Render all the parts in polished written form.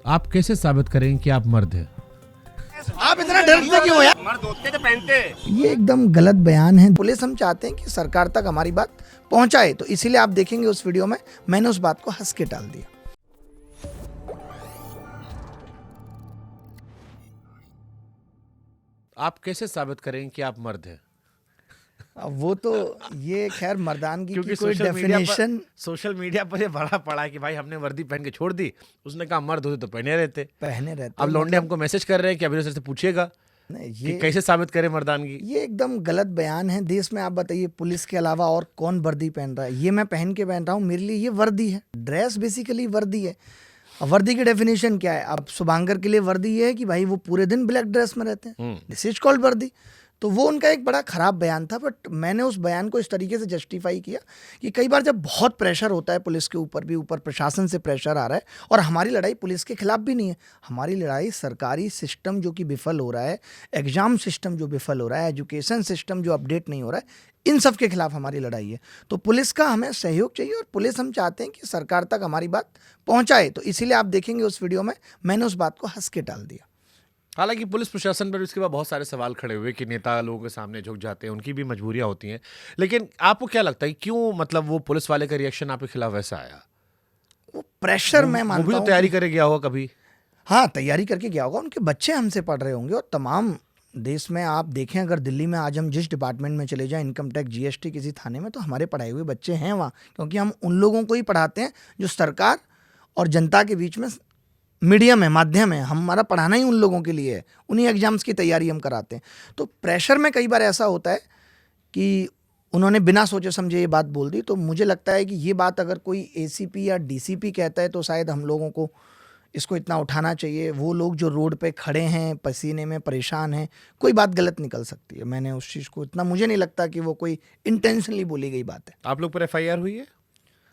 आप कैसे साबित करेंगे कि आप मर्द हैं? आप इतना डरते क्यों हो यार? मर्द होते तो पहनते। ये एकदम गलत बयान है। पुलिस हम चाहते हैं कि सरकार तक हमारी बात पहुंचाए, तो इसीलिए आप देखेंगे उस वीडियो में मैंने उस बात को हंस के टाल दिया। आप कैसे साबित करेंगे कि आप मर्द हैं? अब वो तो ये खैर मर्दानगी क्योंकि की कोई डेफिनेशन सोशल मीडिया पर ये बड़ा पड़ा है कि भाई हमने वर्दी पहन के छोड़ दी। उसने कहा मर्द होते तो पहने रहते। पहने रहते अब हैं। लौंडे हमको मैसेज कर रहे हैं कि अभी सर से पूछिएगा नहीं, कि कैसे साबित करें मर्दानगी। ये एकदम गलत बयान है। देश में आप बताइए पुलिस के अलावा और कौन वर्दी पहन रहा है? ये मैं पहन के पहन रहा हूँ, मेरे लिए ये वर्दी है। ड्रेस बेसिकली वर्दी है। अब वर्दी की डेफिनेशन क्या है? अब शुभांकर के लिए वर्दी ये है कि भाई वो पूरे दिन ब्लैक ड्रेस में रहते हैं, दिस इज कॉल्ड वर्दी। तो वो उनका एक बड़ा खराब बयान था, बट मैंने उस बयान को इस तरीके से जस्टिफाई किया कि कई बार जब बहुत प्रेशर होता है पुलिस के ऊपर भी, ऊपर प्रशासन से प्रेशर आ रहा है, और हमारी लड़ाई पुलिस के खिलाफ भी नहीं है, हमारी लड़ाई सरकारी सिस्टम जो कि विफल हो रहा है, एग्जाम सिस्टम जो विफल हो रहा है, एजुकेशन सिस्टम जो अपडेट नहीं हो रहा है, इन सब के खिलाफ हमारी लड़ाई है। तो पुलिस का हमें सहयोग चाहिए, और पुलिस हम चाहते हैं कि सरकार तक हमारी बात पहुंचाए, तो इसीलिए आप देखेंगे उस वीडियो में मैंने उस बात को हंस के टाल दिया। हालांकि पुलिस प्रशासन पर इसके बाद बहुत सारे सवाल खड़े हुए कि नेता लोगों के सामने झुक जाते हैं, उनकी भी मजबूरियां होती हैं। लेकिन आपको क्या लगता है क्यों मतलब वो पुलिस वाले का रिएक्शन आपके खिलाफ वैसा आया? वो प्रेशर मैं वो मानता भी तो हूं तैयारी कि- करे गया होगा कभी। हाँ, तैयारी करके गया होगा, उनके बच्चे हमसे पढ़ रहे होंगे, और तमाम देश में आप देखें, अगर दिल्ली में आज हम जिस डिपार्टमेंट में चले जाएं, इनकम टैक्स, जीएसटी, किसी थाने में, तो हमारे पढ़ाए हुए बच्चे हैं वहाँ, क्योंकि हम उन लोगों को ही पढ़ाते हैं जो सरकार और जनता के बीच में मीडियम है, माध्यम है। हमारा पढ़ाना ही उन लोगों के लिए है, उन्हीं एग्जाम्स की तैयारी हम कराते हैं। तो प्रेशर में कई बार ऐसा होता है कि उन्होंने बिना सोचे समझे ये बात बोल दी। तो मुझे लगता है कि ये बात अगर कोई एसीपी या डीसीपी कहता है तो शायद हम लोगों को इसको इतना उठाना चाहिए। वो लोग जो रोड पे खड़े हैं, पसीने में परेशान हैं, कोई बात गलत निकल सकती है। मैंने उस चीज़ को इतना, मुझे नहीं लगता कि वो कोई इंटेंशनली बोली गई बात है। आप लोग पर एफआईआर हुई है?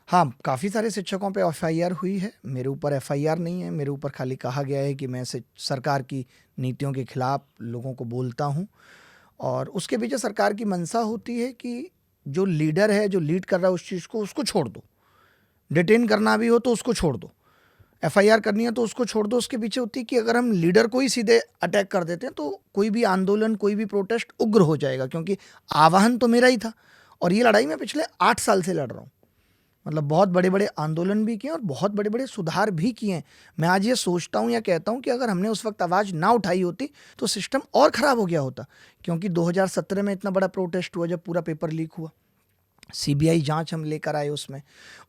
हाँ, काफ़ी सारे शिक्षकों पे एफआईआर हुई है। मेरे ऊपर एफआईआर नहीं है, मेरे ऊपर खाली कहा गया है कि मैं सरकार की नीतियों के खिलाफ लोगों को बोलता हूँ, और उसके पीछे सरकार की मंशा होती है कि जो लीडर है, जो लीड कर रहा है उस चीज़ को, उसको छोड़ दो। डिटेन करना भी हो तो उसको छोड़ दो, एफआईआर करनी है तो उसको छोड़ दो। उसके पीछे होती है कि अगर हम लीडर को ही सीधे अटैक कर देते हैं तो कोई भी आंदोलन, कोई भी प्रोटेस्ट उग्र हो जाएगा, क्योंकि आह्वान तो मेरा ही था, और ये लड़ाई मैं पिछले 8 साल से लड़ रहा हूँ। मतलब बहुत बड़े बड़े आंदोलन भी किए और बहुत बड़े बड़े सुधार भी किए हैं। मैं आज ये सोचता हूँ या कहता हूँ कि अगर हमने उस वक्त आवाज़ ना उठाई होती तो सिस्टम और ख़राब हो गया होता, क्योंकि 2017 में इतना बड़ा प्रोटेस्ट हुआ जब पूरा पेपर लीक हुआ, सीबीआई जांच हम लेकर आए उसमें।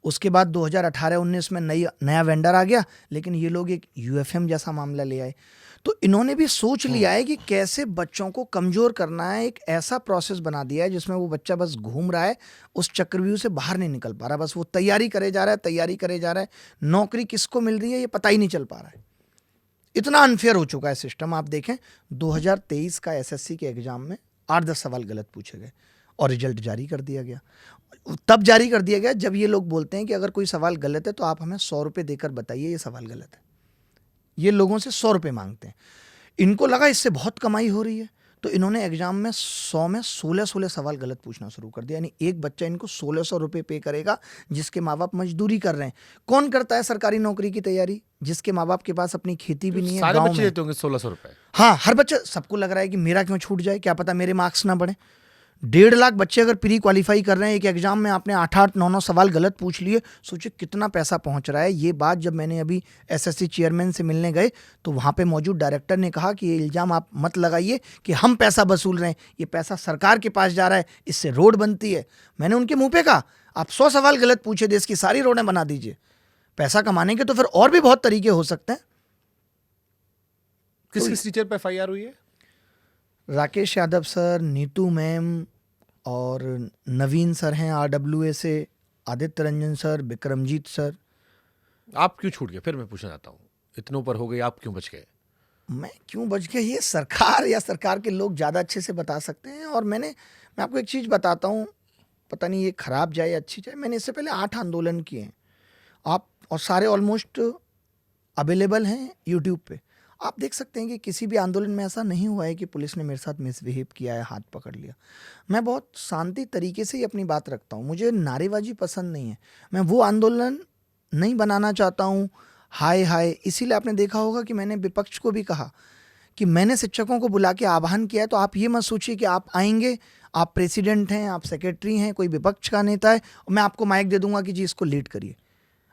उसके बाद 2018-19 में नया वेंडर आ गया, लेकिन ये लोग एक यूएफएम जैसा मामला ले आए। तो इन्होंने भी सोच लिया है कि कैसे बच्चों को कमज़ोर करना है, एक ऐसा प्रोसेस बना दिया है जिसमें वो बच्चा बस घूम रहा है, उस चक्रव्यूह से बाहर नहीं निकल पा रहा, बस वो तैयारी करे जा रहा है, तैयारी करे जा रहा है, नौकरी किसको मिल रही है ये पता ही नहीं चल पा रहा है। इतना अनफेयर हो चुका है सिस्टम। आप देखें 2023 का एसएससी के एग्ज़ाम में 8-10 सवाल गलत पूछे गए और रिजल्ट जारी कर दिया गया। तब जारी कर दिया गया जब ये लोग बोलते हैं कि अगर कोई सवाल गलत है तो आप हमें 100 रुपये देकर बताइए ये सवाल गलत है। ये लोगों से 100 रुपये मांगते हैं। इनको लगा इससे बहुत कमाई हो रही है, तो इन्होंने एग्जाम में 100 में 16 सवाल गलत पूछना शुरू कर दिया। यानी एक बच्चा इनको 1600 रुपये पे करेगा, जिसके माँ बाप मजदूरी कर रहे हैं। कौन करता है सरकारी नौकरी की तैयारी जिसके माँ बाप के पास अपनी खेती भी नहीं है? सारे गाँव बच्चे में देते होंगे 1600 रुपए। हाँ, हर बच्चा, सबको लग रहा है कि मेरा क्यों छूट जाए, क्या पता मेरे मार्क्स ना बढ़े। 1.5 लाख बच्चे अगर प्री क्वालिफाई कर रहे हैं, एक एग्जाम में आपने 8-8, 9-9 सवाल गलत पूछ लिए, सोचिए कितना पैसा पहुंच रहा है। ये बात जब मैंने अभी एसएससी चेयरमैन से मिलने गए तो वहाँ पे मौजूद डायरेक्टर ने कहा कि ये इल्ज़ाम आप मत लगाइए कि हम पैसा वसूल रहे हैं, ये पैसा सरकार के पास जा रहा है, इससे रोड बनती है। मैंने उनके मुँह पे कहा आप 100 सवाल गलत पूछे, देश की सारी रोडें बना दीजिए। पैसा कमाने के तो फिर और भी बहुत तरीके हो सकते हैं। किस किस टीचर पे एफआईआर हुई है? राकेश यादव सर, नीतू मैम और नवीन सर हैं आरडब्ल्यूए से, आदित्य रंजन सर, विक्रमजीत सर। आप क्यों छूट गए? फिर मैं पूछना चाहता हूँ, इतने ऊपर हो गई, आप क्यों बच गए? मैं क्यों बच गया ये सरकार या सरकार के लोग ज़्यादा अच्छे से बता सकते हैं। और मैं आपको एक चीज़ बताता हूँ, पता नहीं ये खराब जाए अच्छी जाए, मैंने इससे पहले 8 आंदोलन किए हैं आप, और सारे ऑलमोस्ट अवेलेबल हैं यूट्यूब पे। आप देख सकते हैं कि किसी भी आंदोलन में ऐसा नहीं हुआ है कि पुलिस ने मेरे साथ मिसबिहेव किया है, हाथ पकड़ लिया। मैं बहुत शांति तरीके से ही अपनी बात रखता हूँ, मुझे नारेबाजी पसंद नहीं है। मैं वो आंदोलन नहीं बनाना चाहता हूँ, हाय हाय। इसीलिए आपने देखा होगा कि मैंने विपक्ष को भी कहा कि मैंने शिक्षकों को बुला के आह्वान किया है, तो आप ये मत सोचिए कि आप आएंगे, आप प्रेसिडेंट हैं, आप सेक्रेटरी हैं, कोई विपक्ष का नेता है और मैं आपको माइक दे दूंगा कि जी इसको लीड करिए।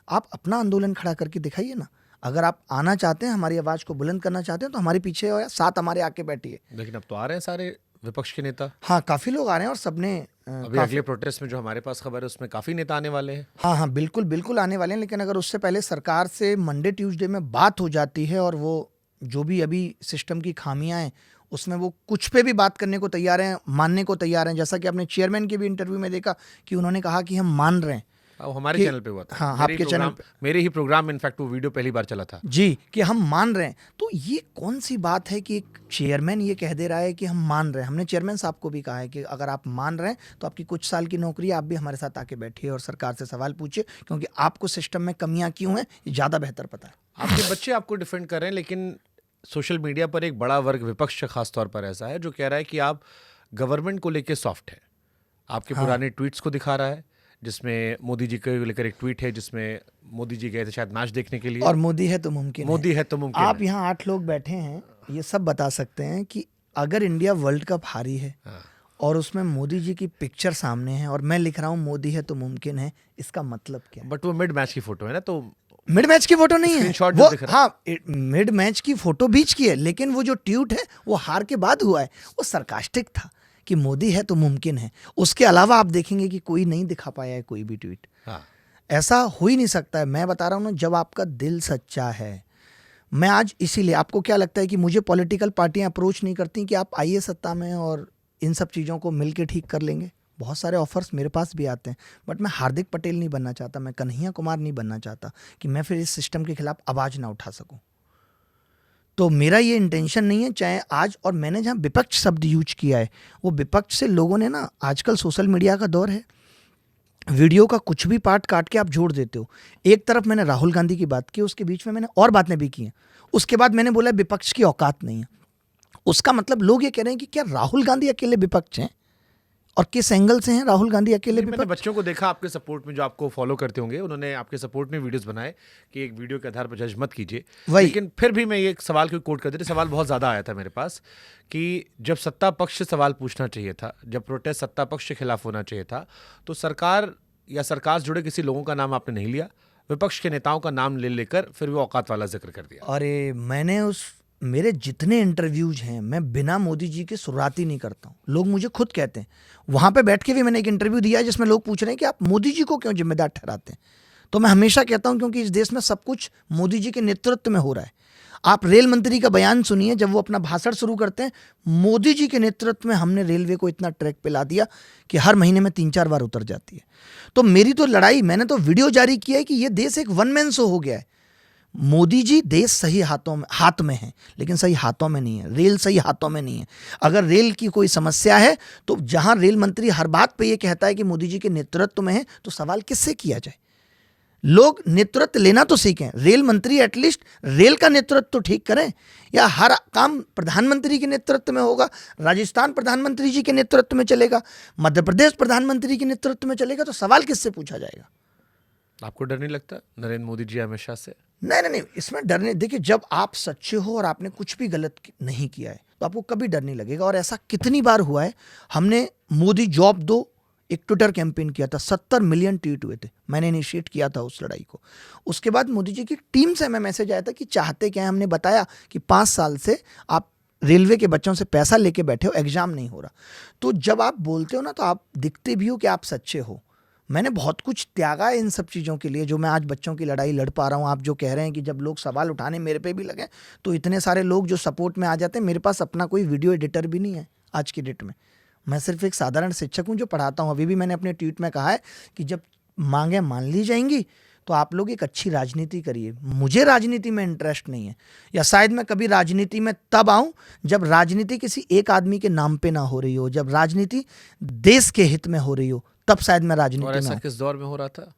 आप अपना आंदोलन खड़ा करके दिखाइए ना। अगर आप आना चाहते हैं, हमारी आवाज़ को बुलंद करना चाहते हैं, तो हमारे पीछे या साथ हमारे आके बैठिए। लेकिन अब तो आ रहे हैं सारे विपक्ष के नेता। हाँ, काफ़ी लोग आ रहे हैं और सबने अभी अगले प्रोटेस्ट में जो हमारे पास खबर है उसमें काफ़ी नेता आने वाले हैं। हाँ हाँ, बिल्कुल बिल्कुल आने वाले हैं। लेकिन अगर उससे पहले सरकार से मंडे ट्यूसडे में बात हो जाती है और वो जो भी अभी सिस्टम की खामियां हैं उसमें वो कुछ पे भी बात करने को तैयार हैं, मानने को तैयार हैं। जैसा कि आपने चेयरमैन के भी इंटरव्यू में देखा कि उन्होंने कहा कि हम मान रहे हैं। अब हमारे चैनल पे हुआ था। हाँ, आपके चैनल पे, मेरे ही प्रोग्राम में इनफैक्ट वो वीडियो पहली बार चला था जी, कि हम मान रहे हैं। तो ये कौन सी बात है कि एक चेयरमैन ये कह दे रहा है कि हम मान रहे हैं। हमने चेयरमैन साहब को भी कहा है कि अगर आप मान रहे हैं तो आपकी कुछ साल की नौकरी है, आप भी हमारे साथ आके बैठिए और सरकार से सवाल पूछिए, क्योंकि आपको सिस्टम में कमियां क्यों हैं ये ज़्यादा बेहतर पता है। आपके बच्चे आपको डिफेंड कर रहे हैं, लेकिन सोशल मीडिया पर एक बड़ा वर्ग विपक्ष खासतौर पर ऐसा है जो कह रहा है कि आप गवर्नमेंट को लेकर सॉफ्ट है। आपके पुराने ट्वीट्स को दिखा रहा है, जिसमें मोदी जी को लेकर एक ट्वीट है जिसमें मोदी जी गए थे शायद मैच देखने के लिए, और मोदी है तो मुमकिन है। मोदी है तो मुमकिन आप है। यहाँ 8 लोग बैठे हैं, ये सब बता सकते हैं कि अगर इंडिया वर्ल्ड कप हारी है और उसमें मोदी जी की पिक्चर सामने है और मैं लिख रहा हूँ मोदी है तो मुमकिन है, इसका मतलब क्या है? बट वो मिड मैच की फोटो है ना, तो मिड मैच की फोटो नहीं है स्क्रीनशॉट वो। जो दिख रहा है। हाँ, मिड मैच की फोटो बीच की है, लेकिन वो जो ट्वीट है वो हार के बाद हुआ है, वो सरकास्टिक था कि मोदी है तो मुमकिन है। उसके अलावा आप देखेंगे कि कोई नहीं दिखा पाया है कोई भी ट्वीट। हाँ। ऐसा हो ही नहीं सकता है। मैं बता रहा हूँ ना, जब आपका दिल सच्चा है। मैं आज इसीलिए, आपको क्या लगता है कि मुझे पॉलिटिकल पार्टियां अप्रोच नहीं करती कि आप आइए सत्ता में और इन सब चीज़ों को मिलके ठीक कर लेंगे? बहुत सारे ऑफर्स मेरे पास भी आते हैं, बट मैं हार्दिक पटेल नहीं बनना चाहता, मैं कन्हैया कुमार नहीं बनना चाहता कि मैं फिर इस सिस्टम के खिलाफ आवाज़ ना उठा सकूं। तो मेरा ये इंटेंशन नहीं है। चाहे आज, और मैंने जहाँ विपक्ष शब्द यूज किया है, वो विपक्ष से लोगों ने ना, आजकल सोशल मीडिया का दौर है, वीडियो का कुछ भी पार्ट काट के आप जोड़ देते हो। एक तरफ मैंने राहुल गांधी की बात की, उसके बीच में मैंने और बातें भी की हैं, उसके बाद मैंने बोला विपक्ष की औकात नहीं है। उसका मतलब लोग ये कह रहे हैं कि क्या राहुल गांधी अकेले विपक्ष हैं, और किस एंगल से हैं राहुल गांधी अकेले मैंने विपक्ष? बच्चों को देखा आपके सपोर्ट में, जो आपको फॉलो करते होंगे, उन्होंने आपके सपोर्ट में वीडियोस बनाए कि एक वीडियो के आधार पर जज मत कीजिए। लेकिन फिर भी मैं ये एक सवाल को कोट कर देते, सवाल बहुत ज़्यादा आया था मेरे पास कि जब सत्ता पक्ष से सवाल पूछना चाहिए था, जब प्रोटेस्ट सत्ता पक्ष के खिलाफ होना चाहिए था, तो सरकार या सरकार से जुड़े किसी लोगों का नाम आपने नहीं लिया, विपक्ष के नेताओं का नाम ले लेकर फिर वो औकात वाला जिक्र कर दिया। अरे मैंने मेरे जितने इंटरव्यूज हैं, मैं बिना मोदी जी के शुरुआत ही नहीं करता हूँ। लोग मुझे खुद कहते हैं, वहाँ पे बैठ के भी मैंने एक इंटरव्यू दिया है जिसमें लोग पूछ रहे हैं कि आप मोदी जी को क्यों जिम्मेदार ठहराते हैं। तो मैं हमेशा कहता हूँ क्योंकि इस देश में सब कुछ मोदी जी के नेतृत्व में हो रहा है। आप रेल मंत्री का बयान सुनिए, जब वो अपना भाषण शुरू करते हैं, मोदी जी के नेतृत्व में हमने रेलवे को इतना ट्रैक पे ला दिया कि हर महीने में 3-4 बार उतर जाती है। तो मेरी तो लड़ाई, मैंने तो वीडियो जारी किया है कि ये देश एक वन मैन शो हो गया है। मोदी जी देश सही हाथ में है, लेकिन सही हाथों में नहीं है। रेल सही हाथों में नहीं है। अगर रेल की कोई समस्या है तो जहां रेल मंत्री हर बात पे ये कहता है कि मोदी जी के नेतृत्व में है, तो सवाल किससे किया जाए? लोग नेतृत्व लेना तो सीखें। रेल मंत्री एटलीस्ट रेल का नेतृत्व तो ठीक करें, या हर काम प्रधानमंत्री के नेतृत्व में होगा, राजस्थान प्रधानमंत्री जी के नेतृत्व में चलेगा, मध्य प्रदेश प्रधानमंत्री के नेतृत्व में चलेगा, तो सवाल किससे पूछा जाएगा? आपको डर नहीं लगता नरेंद्र मोदी जी अमित शाह से? नहीं, इसमें डर नहीं। देखिए, जब आप सच्चे हो और आपने कुछ भी गलत नहीं किया है तो आपको कभी डर नहीं लगेगा। और ऐसा कितनी बार हुआ है। हमने मोदी जॉब दो एक ट्विटर कैंपेन किया था, 70 मिलियन ट्वीट हुए थे, मैंने इनिशिएट किया था उस लड़ाई को। उसके बाद मोदी जी की टीम से हमें मैसेज आया था कि चाहते क्या है। हमने बताया कि 5 साल से आप रेलवे के बच्चों से पैसा लेके बैठे हो, एग्जाम नहीं हो रहा। तो जब आप बोलते हो ना, तो आप दिखते भी हो कि आप सच्चे हो। मैंने बहुत कुछ त्यागा है इन सब चीज़ों के लिए, जो मैं आज बच्चों की लड़ाई लड़ पा रहा हूँ। आप जो कह रहे हैं कि जब लोग सवाल उठाने मेरे पे भी लगे तो इतने सारे लोग जो सपोर्ट में आ जाते हैं। मेरे पास अपना कोई वीडियो एडिटर भी नहीं है आज की डेट में। मैं सिर्फ एक साधारण शिक्षक हूँ जो पढ़ाता हूँ। अभी भी मैंने अपने ट्वीट में कहा है कि जब मांगें मान ली जाएंगी तो आप लोग एक अच्छी राजनीति करिए। मुझे राजनीति में इंटरेस्ट नहीं है, या शायद मैं कभी राजनीति में तब आऊं जब राजनीति किसी एक आदमी के नाम पे ना हो रही हो, जब राजनीति देश के हित में हो रही हो, तब शायद मैं राजनीति में। और ऐसा किस दौर में हो रहा था?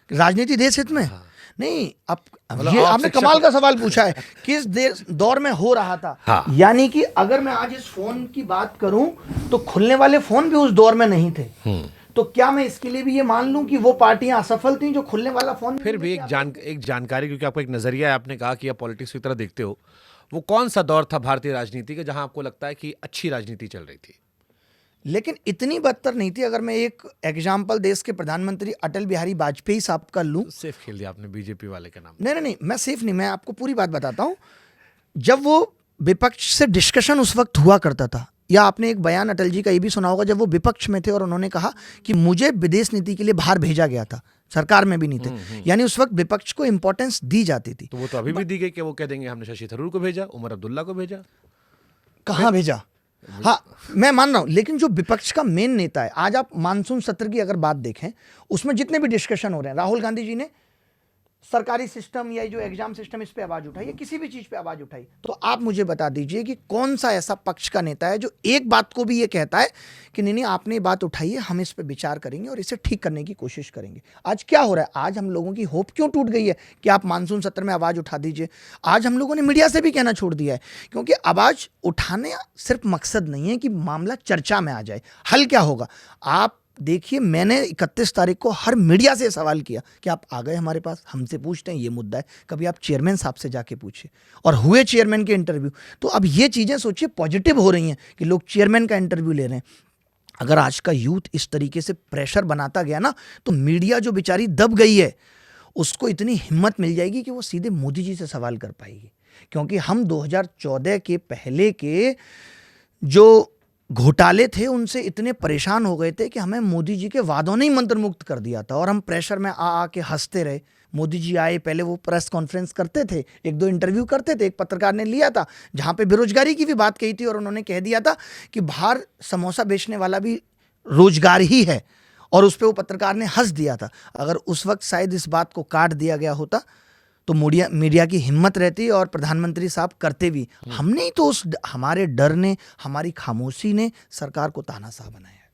राजनीति देश हित में? हाँ। नहीं, अब मतलब ये आपने कमाल का सवाल पूछा है, किस देश दौर में हो रहा था। हाँ। यानी कि अगर मैं आज इस फोन की बात करूं तो खुलने वाले फोन भी उस दौर में नहीं थे। तो क्या मैं इसके लिए भी ये मान लूं कि वो पार्टियां असफल थी जो खुलने वाला फोन फिर भी एक जानकारी, क्योंकि आपका एक नजरिया है, आपने कहा कि आप पॉलिटिक्स की तरह देखते हो, वो कौन सा दौर था भारतीय राजनीति का जहां आपको लगता है कि अच्छी राजनीति चल रही थी? लेकिन इतनी बदतर नहीं थी। अगर मैं एक एग्जाम्पल देश के प्रधानमंत्री अटल बिहारी वाजपेयी साहब का लूं, सेफ खेल दिया आपने बीजेपी वाले का नाम। नहीं, मैं सेफ नहीं, मैं आपको पूरी बात बताता हूं। जब वो विपक्ष से डिस्कशन उस वक्त हुआ करता था, या आपने एक बयान अटल जी का ये भी सुना होगा, जब वो विपक्ष में थे और उन्होंने कहा कि मुझे विदेश नीति के लिए बाहर भेजा गया था, सरकार में भी नहीं थे, यानी उस वक्त विपक्ष को इंपॉर्टेंस दी जाती थी। तो वो तो अभी भी दी गई कि वो कह देंगे हमने शशि थरूर को भेजा, उमर अब्दुल्ला को भेजा। कहाँ भेजा? हाँ, मैं मान रहा हूं, लेकिन जो विपक्ष का मेन नेता है, आज आप मानसून सत्र की अगर बात देखें, उसमें जितने भी डिस्कशन हो रहे हैं, राहुल गांधी जी ने सरकारी सिस्टम या जो एग्जाम सिस्टम, इस पे आवाज उठाई, या किसी भी चीज पे आवाज उठाई, तो आप मुझे बता दीजिए कि कौन सा ऐसा पक्ष का नेता है जो एक बात को भी ये कहता है कि नहीं आपने ये बात उठाई है, हम इस पे विचार करेंगे और इसे ठीक करने की कोशिश करेंगे। आज क्या हो रहा है? आज हम लोगों की होप क्यों टूट गई है कि आप मानसून सत्र में आवाज उठा दीजिए? आज हम लोगों ने मीडिया से भी कहना छोड़ दिया है, क्योंकि आवाज उठाने सिर्फ मकसद नहीं है कि मामला चर्चा में आ जाए। हल क्या होगा? आप देखिए, मैंने 31 तारीख को हर मीडिया से सवाल किया कि आप आ गए हमारे पास, हमसे पूछते हैं ये मुद्दा है, कभी आप चेयरमैन साहब से जाके पूछिए, और हुए चेयरमैन के इंटरव्यू। तो अब ये चीज़ें सोचिए पॉजिटिव हो रही हैं कि लोग चेयरमैन का इंटरव्यू ले रहे हैं। अगर आज का यूथ इस तरीके से प्रेशर बनाता गया ना, तो मीडिया जो बेचारी दब गई है, उसको इतनी हिम्मत मिल जाएगी कि वो सीधे मोदी जी से सवाल कर पाएगी। क्योंकि हम 2014 के पहले के जो घोटाले थे, उनसे इतने परेशान हो गए थे कि हमें मोदी जी के वादों ने ही मंत्रमुग्ध कर दिया था, और हम प्रेशर में आ के हंसते रहे। मोदी जी आए, पहले वो प्रेस कॉन्फ्रेंस करते थे, एक दो इंटरव्यू करते थे, एक पत्रकार ने लिया था जहाँ पे बेरोजगारी की भी बात कही थी, और उन्होंने कह दिया था कि बाहर समोसा बेचने वाला भी रोजगार ही है, और उस पर वो पत्रकार ने हंस दिया था। अगर उस वक्त शायद इस बात को काट दिया गया होता तो मीडिया की हिम्मत रहती, और प्रधानमंत्री साहब करते भी। हमने ही तो हमारे डर ने, हमारी खामोशी ने सरकार को तानाशाह बनाया।